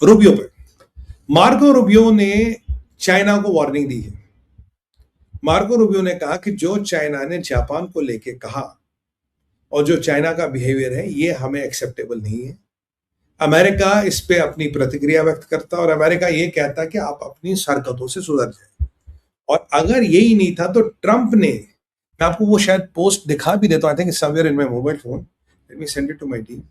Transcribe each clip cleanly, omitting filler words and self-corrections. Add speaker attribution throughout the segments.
Speaker 1: Rubio पे। Marco Rubio ने China को वार्निंग दी है। मार्को रूबियो ने कहा कि जो चाइना ने जापान को लेके कहा और जो चाइना का बिहेवियर है ये हमें एक्सेप्टेबल नहीं है। अमेरिका इस पे अपनी प्रतिक्रिया व्यक्त करता और अमेरिका ये कहता कि आप अपनी हरकतों से सुधर जाए। और अगर यही नहीं था तो ट्रंप ने, मैं आपको वो शायद पोस्ट दिखा भी देता हूं, I think somewhere in my mobile phone, let me send it to my team.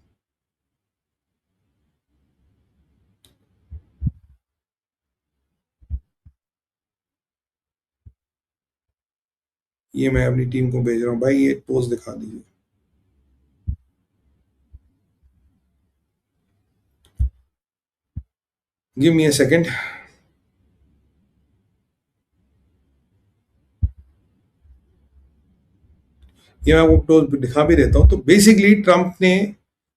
Speaker 1: ये मैं अपनी टीम को भेज रहा हूं, भाई ये पोस्ट दिखा दीजिए। Give me a second. ये मैं वो पोस्ट दिखा भी देता हूं। तो बेसिकली ट्रंप ने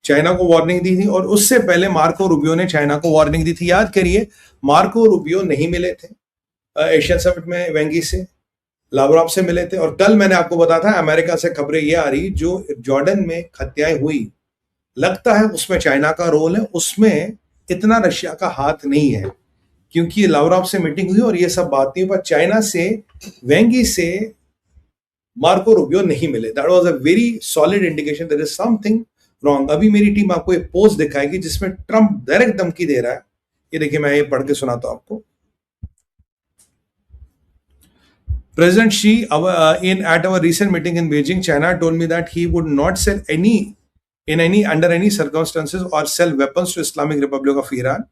Speaker 1: चाइना को वार्निंग दी थी और उससे पहले मार्को रूबियो ने चाइना को वार्निंग दी थी। याद करिए, मार्को रूबियो नहीं मिले थे एशियन समिट में वेंगी से, लावरॉव से मिले थे। और कल मैंने आपको बताया था अमेरिका से खबरें ये आ रही जो जॉर्डन में हत्याएं हुई, लगता है उसमें चाइना का रोल है, उसमें इतना रशिया का हाथ नहीं है, क्योंकि लावरॉव से मीटिंग हुई और ये सब बात नहीं। पर चाइना से, वेंगी से मार्को रूबियो नहीं मिले। That was a very solid indication there is something wrong. अभी मेरी टीम आपको एक पोस्ट दिखाएगी जिसमें ट्रंप डायरेक्ट धमकी दे रहा है। ये देखिए, मैं ये पढ़ के सुनाता हूं आपको। President Xi, at our recent meeting in Beijing, China told me that he would not sell under any circumstances or sell weapons to Islamic Republic of Iran,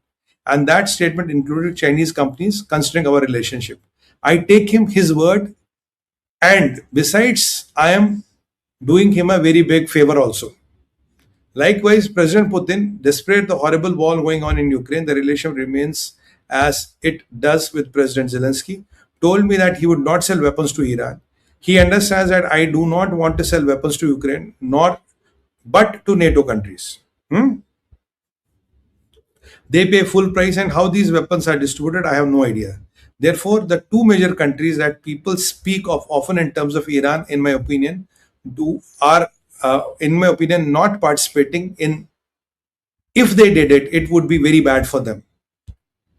Speaker 1: and that statement included Chinese companies considering our relationship. I take him his word, and besides, I am doing him a very big favor also. Likewise, President Putin, despite the horrible war going on in Ukraine, the relationship remains as it does with President Zelensky, told me that he would not sell weapons to Iran. He understands that I do not want to sell weapons to Ukraine, but to NATO countries. They pay full price, and how these weapons are distributed, I have no idea. Therefore, the two major countries that people speak of often in terms of Iran, in my opinion, not participating in. If they did it, it would be very bad for them.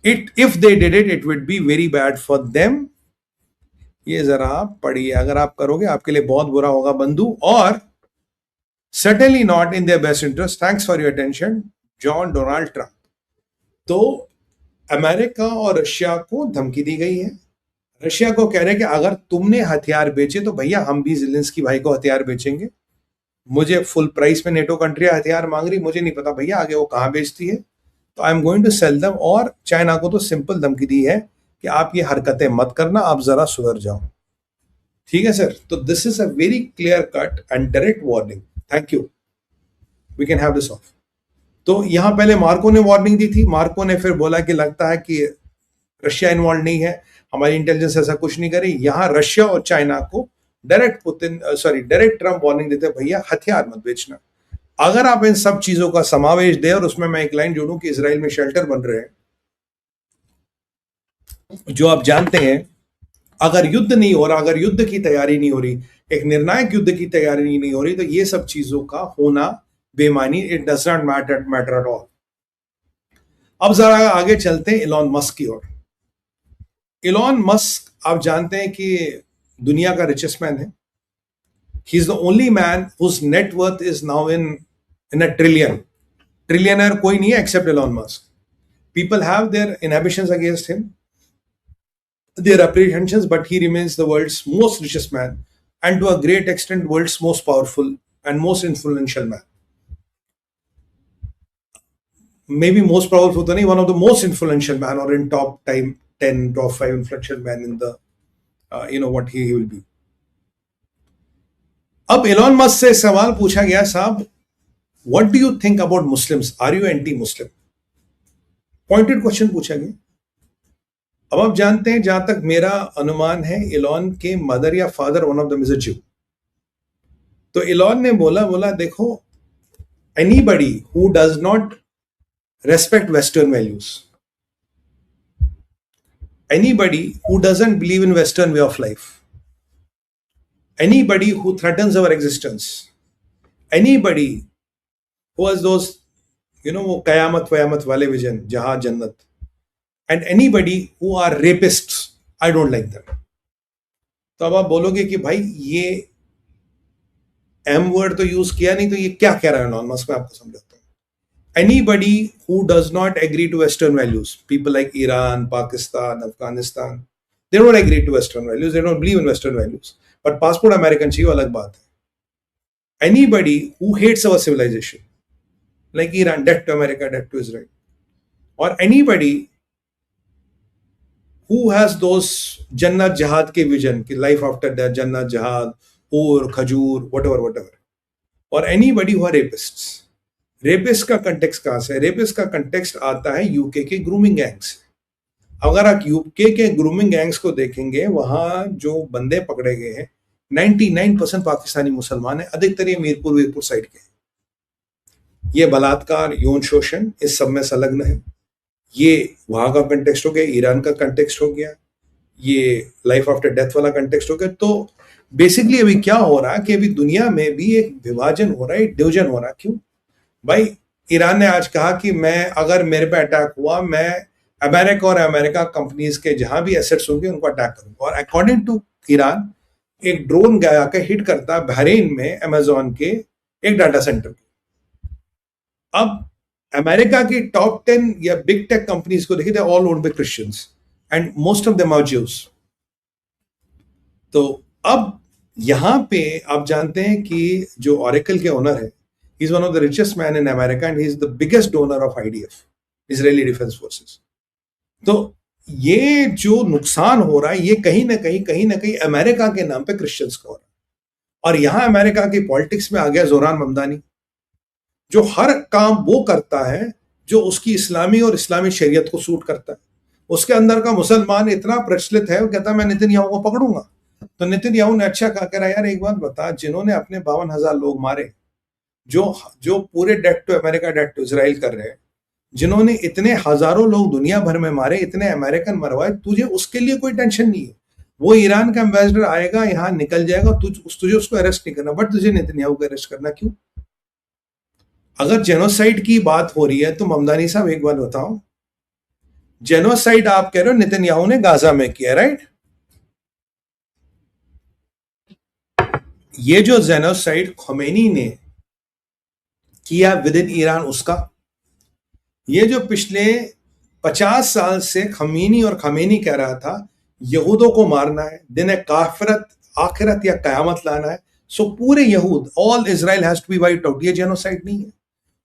Speaker 1: If they did it, it would be very bad for them. ये जरा आप पढ़िए, अगर आप करोगे आपके लिए बहुत बुरा होगा बंधु, और certainly not in their best interest. Thanks for your attention, John Donald Trump. तो अमेरिका और रशिया को धमकी दी गई है। रशिया को कह रहे हैं कि अगर तुमने हथियार बेचे तो भैया हम भी ज़ेलेंस्की भाई को हथियार बेचेंगे। मुझे फुल प्राइस में नेटो कंट्री हथियार मांग रही, मुझे नहीं पता भैया आगे वो कहां बेचती है, तो I am going to sell them. और चाइना को तो सिंपल धमकी दी है कि आप ये हरकतें मत करना, आप जरा सुधर जाओ। ठीक है सर, तो this is a very clear cut and direct warning. Thank you, we can have this off. तो यहां पहले मार्को ने वार्निंग दी थी। मार्को ने फिर बोला कि लगता है कि रशिया इन्वॉल्व नहीं है, हमारी इंटेलिजेंस ऐसा कुछ नहीं करी। यहां रशिया और चाइना को डायरेक्ट ट्रंप वार्निंग देते, भैया हथियार मत बेचना। अगर आप इन सब चीजों का समावेश दें, और उसमें मैं एक लाइन जोड़ूं कि इसराइल में शेल्टर बन रहे हैं, जो आप जानते हैं, अगर युद्ध नहीं हो रहा, अगर युद्ध की तैयारी नहीं हो रही, एक निर्णायक युद्ध की तैयारी नहीं हो रही, तो ये सब चीजों का होना बेमानी, it does not matter at all. अब जरा आगे चलते हैं इलॉन मस्क की ओर। इलॉन मस्क, आप जानते हैं कि दुनिया का रिचेस्ट मैन है। He is the only man whose net worth is now in a trillion. Trillionaire कोई नहीं है except Elon Musk. People have their inhibitions against him, their apprehensions, but he remains the world's most richest man, and to a great extent, world's most powerful and most influential man. Maybe most powerful, तो नहीं, one of the most influential man, or in top 10, top 5 influential man in the, what he will be. अब Elon Musk से सवाल पूछा गया, साहब, what do you think about Muslims? Are you anti-Muslim? Pointed question पूछा गया। अब आप जानते हैं, जहां तक मेरा अनुमान है, इलॉन के मदर या father one of the is a Jew. तो इलॉन ने बोला देखो, anybody who does not respect western values, anybody who doesn't believe in western way of life, anybody who threatens our existence, anybody who has those वो कयामत वयामत वाले vision, जहां जन्नत, and anybody who are rapists, I don't like that. तो अब आप बोलोगे कि भाई ये एम वर्ड तो यूज किया नहीं, तो ये क्या कह रहा है एलोन मस्क, मैं आपको समझाता हूं। Anybody who does not agree to western values, people like Iran, Pakistan, Afghanistan, they don't agree to western values, they don't believe in western values, but passport American चाहिए, अलग बात है। Anybody who hates our civilisation, like Iran, debt to America, debt to Israel, or anybody who has those Jannat Jihad के vision कि life after death, Jannat Jihad, और खजूर, whatever, or anybody who are rapists. Rapist का context कहां से? Rapist का context आता है यूके के ग्रूमिंग गैंग्स। अगर आप यूके के ग्रूमिंग गैंग्स को देखेंगे, वहां जो बंदे पकड़े गए हैं 99% पाकिस्तानी मुसलमान है, अधिकतर ये मीरपुर वीरपुर साइड के। ये बलात्कार, यौन शोषण इस सब में संलग्न है। ये वहां का कंटेक्स्ट हो गया, ईरान का कंटेक्स्ट हो गया, ये लाइफ आफ्टर डेथ वाला कंटेक्स्ट हो गया। तो बेसिकली अभी क्या हो रहा है कि अभी दुनिया में भी एक विभाजन हो रहा है, डिवीजन हो रहा है। क्यों भाई? ईरान ने आज कहा कि मैं, अगर मेरे पे अटैक हुआ, मैं अमेरिका और अमेरिका कंपनीज के जहां भी एसेट्स होंगे उनको अटैक करूंगा। और अकॉर्डिंग टू ईरान, एक ड्रोन गया के हिट करता है बहरीन में अमेजोन के एक डाटा सेंटर। अब अमेरिका की टॉप 10 या बिग टेक कंपनीज को देखिए, all owned by Christians and most of them are Jews. तो अब यहां पे आप जानते हैं कि जो ऑरेकल के ओनर है, he is one of the richest man in America and he is the biggest donor of IDF, Israeli defence forces. तो ये जो नुकसान हो रहा है, ये कहीं ना कहीं अमेरिका के नाम पे क्रिश्चियंस का हो रहा है। और यहां अमेरिका की पॉलिटिक्स में आ गया जोरान ममदानी, जो हर काम वो करता है जो उसकी इस्लामी और इस्लामी शरीयत को सूट करता है। उसके अंदर का मुसलमान इतना प्रचलित है, वो कहता है मैं नेतन्याहू को पकड़ूंगा। तो नेतन्याहू ने अच्छा कहा, कह रहा यार एक बात बता, जिन्होंने अपने 52,000 लोग मारे, जो जो पूरे debt to America, debt to Israel कर रहे हैं, जिन्होंने इतने हजारों लोग दुनिया भर में मारे, इतने अमेरिकन मरवाए, तुझे उसके लिए कोई टेंशन नहीं है। वो ईरान का एम्बेसडर आएगा, यहाँ निकल जाएगा, तुझे उसको अरेस्ट नहीं करना, बट तुझे नेतन्याहू को अरेस्ट करना क्यों? अगर जेनोसाइड की बात हो रही है तो ममदानी साहब एक बात बताओ, जेनोसाइड आप कह रहे हो नेतन्याहू ने गाजा में किया, राइट? ये जो जेनोसाइड खमेनी ने किया विद इन ईरान, उसका ये जो पिछले 50 साल से खमीनी और खमेनी कह रहा था यहूदों को मारना है, दिन काफिरत, आखिरत या कयामत लाना है, सो पूरे यहूद, all Israel has to be wiped out. ये जेनोसाइड नहीं है।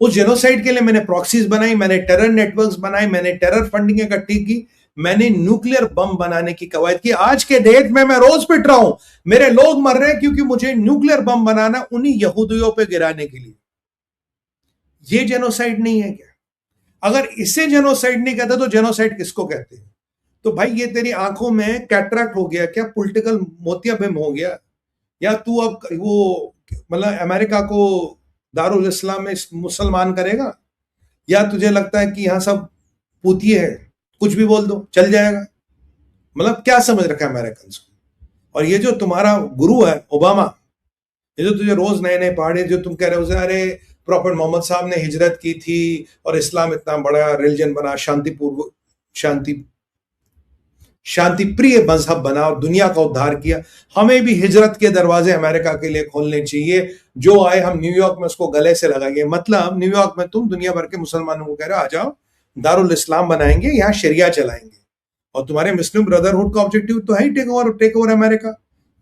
Speaker 1: उस जेनोसाइड के लिए मैंने प्रॉक्सीज बनाई, मैंने टेरर नेटवर्क्स बनाए, मैंने टेरर फंडिंग इकट्ठी की, मैंने न्यूक्लियर बम बनाने की कवायद की। आज के डेट में मैं रोज पिट रहा हूं, मेरे लोग मर रहे हैं क्योंकि मुझे न्यूक्लियर बम बनाना उन्हीं यहूदियों पे गिराने के लिए। ये जेनोसाइड नहीं है क्या? अगर इसे जेनोसाइड नहीं कहते तो जेनोसाइड किसको कहते हैं? तो भाई ये तेरी आंखों में कैटरैक्ट हो गया क्या? पॉलिटिकल मोतियाबिंद हो गया? या तू अब वो मतलब अमेरिका को दारुल इस्लाम में मुसलमान करेगा? या तुझे लगता है कि यहां सब पूतिए है, कुछ भी बोल दो चल जाएगा? मतलब क्या समझ रखा है अमेरिकन को? और ये जो तुम्हारा गुरु है ओबामा, ये जो तुझे रोज नए नए पहाड़े जो तुम कह रहे हो, अरे प्रॉफेट मोहम्मद साहब ने हिजरत की थी और इस्लाम इतना बड़ा रिलीजन बना, शांतिपूर्व, शांति प्रिय मजहब बना और दुनिया का उद्धार किया। हमें भी हिजरत के दरवाजे अमेरिका के लिए खोलने चाहिए। जो आए हम न्यूयॉर्क में उसको गले से लगाएंगे। मतलब न्यूयॉर्क में तुम दुनिया भर के मुसलमानों को कह रहे हो आ जाओ, दारुल इस्लाम बनाएंगे, यहाँ शरिया चलाएंगे। और तुम्हारे मुस्लिम ब्रदरहुड का ऑब्जेक्टिव तो है ही टेक ओवर अमेरिका।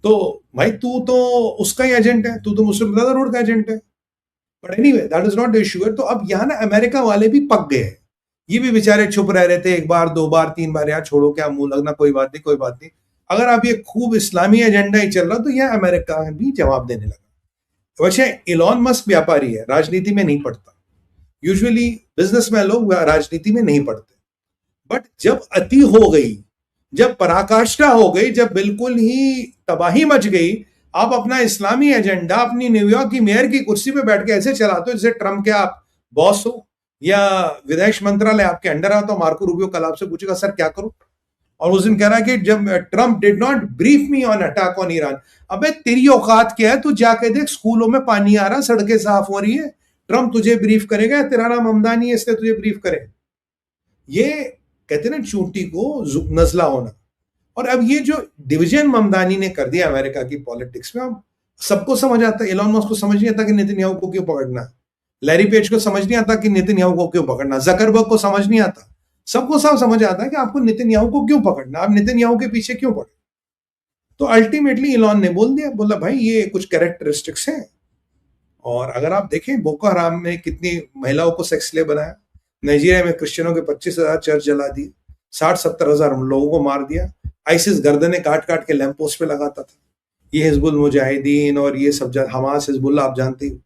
Speaker 1: तो भाई तू तो उसका ही एजेंट है, तू तो मुस्लिम ब्रदरहुड का एजेंट है। But anyway that is not the issue. तो अब यहाँ ना अमेरिका वाले भी पक गए हैं। ये भी बेचारे चुप रह रहे थे, एक बार, दो बार, तीन बार, यार छोड़ो क्या मुंह लगना, कोई बात नहीं, कोई बात नहीं। अगर अब ये खूब इस्लामी एजेंडा ही चल रहा तो यह अमेरिका भी जवाब देने लगा। वैसे इलॉन मस्क व्यापारी है, राजनीति में नहीं पढ़ता। यूजुअली बिजनेसमैन लोग राजनीति में नहीं पढ़ते। बट जब अति हो गई, जब पराकाष्ठा हो गई, जब बिल्कुल ही तबाही मच गई, आप अपना इस्लामी एजेंडा अपनी न्यूयॉर्क की मेयर की कुर्सी पे बैठ के ऐसे चलाते हो जैसे ट्रम्प के आप बॉस हो या विदेश मंत्रालय आपके अंडर आता। तो मार्को रूबियो कल आपसे पूछेगा सर क्या करूं? और उस दिन कह रहा है कि जब Trump did not brief me on attack on Iran. अबे तेरी औकात क्या है? तू जाके देख, स्कूलों में पानी आ रहा, सड़कें साफ हो रही है, ट्रम्प तुझे ब्रीफ करेगा या तेरा नाम हमदानी है इसलिए तुझे ब्रीफ करे? ये कहते हैं ना चूंटी को नजला होना। और अब ये जो डिवीजन ममदानी ने कर दिया अमेरिका की पॉलिटिक्स में, अब सबको समझ आता है। एलॉन मस्क को समझ नहीं आता कि नेतन्याहू को क्यों पकड़ना, लैरी पेज को समझ नहीं आता कि नेतन्याहू को क्यों पकड़ना, जकरबर्ग को समझ नहीं आता, सबको सब समझ आता है कि आपको नेतन्याहू को क्यों पकड़ना, आप नेतन्याहू के पीछे क्यों पड़े। तो अल्टीमेटली एलॉन ने बोल दिया, बोला भाई ये कुछ कैरेक्टरिस्टिक्स हैं। और अगर आप देखें बोको हराम में कितनी महिलाओं को सेक्स स्लेव बनाया, नाइजीरिया में क्रिश्चियनों के 25,000 चर्च जला दिए, 60-70 हजार लोगों को मार दिया, आईसिस गर्दनें काट काट के लैंप पोस्ट पे लगाता था। ये हिजबुल मुजाहिदीन और ये सब हमास हिजबुल्ला आप जानते हो।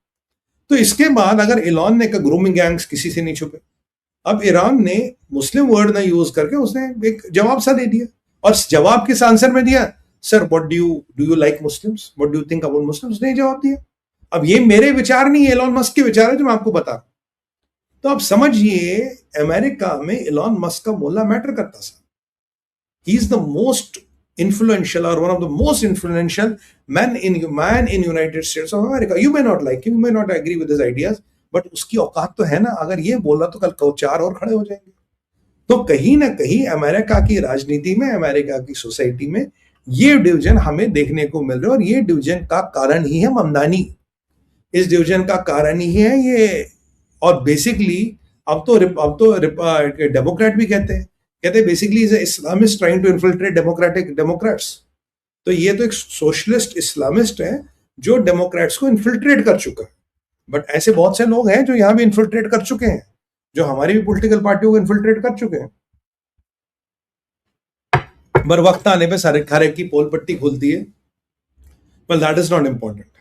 Speaker 1: तो इसके बाद अगर एलॉन ने कहा ग्रूमिंग गैंग्स किसी से नहीं छुपे, अब ईरान ने मुस्लिम वर्ड ना यूज करके उसने एक जवाब सा दे दिया, और जवाब किस आंसर में दिया, sir what do you like Muslims, what do you think about Muslims, ने जवाब दिया। अब ये मेरे विचार नहीं है, एलॉन मस्क के विचार है जो मैं आपको बता रहा हूं। तो आप समझिए अमेरिका में एलॉन मस्क का बोलना मैटर करता था। ही is the most influential or one of the most influential man in United States of America. You may not like him, you may not agree with his ideas, but उसकी औकात तो है ना, अगर ये बोला तो कल 4 और खड़े हो जाएंगे। तो कहीं ना कहीं अमेरिका की राजनीति में, अमेरिका की सोसाइटी में ये डिवीजन हमें देखने को मिल रहा है, और ये डिवीजन का कारण ही है ममदानी। इस डिवीजन का कारण ही है ये। और बेसिकली अब तो डेमोक्रेट भी कहते हैं basically Islamist trying to infiltrate democrats. तो ये तो एक सोशलिस्ट इस्लामिस्ट है जो डेमोक्रेट्स को इन्फिल्ट्रेट कर चुका है। बट ऐसे बहुत से लोग हैं जो यहां भी इन्फिल्ट्रेट कर चुके हैं, जो हमारी भी पॉलिटिकल पार्टियों को इन्फिल्ट्रेट कर चुके हैं। पर वक्त आने पे सारे खारे की पोल पट्टी खुलती है, but that is not important.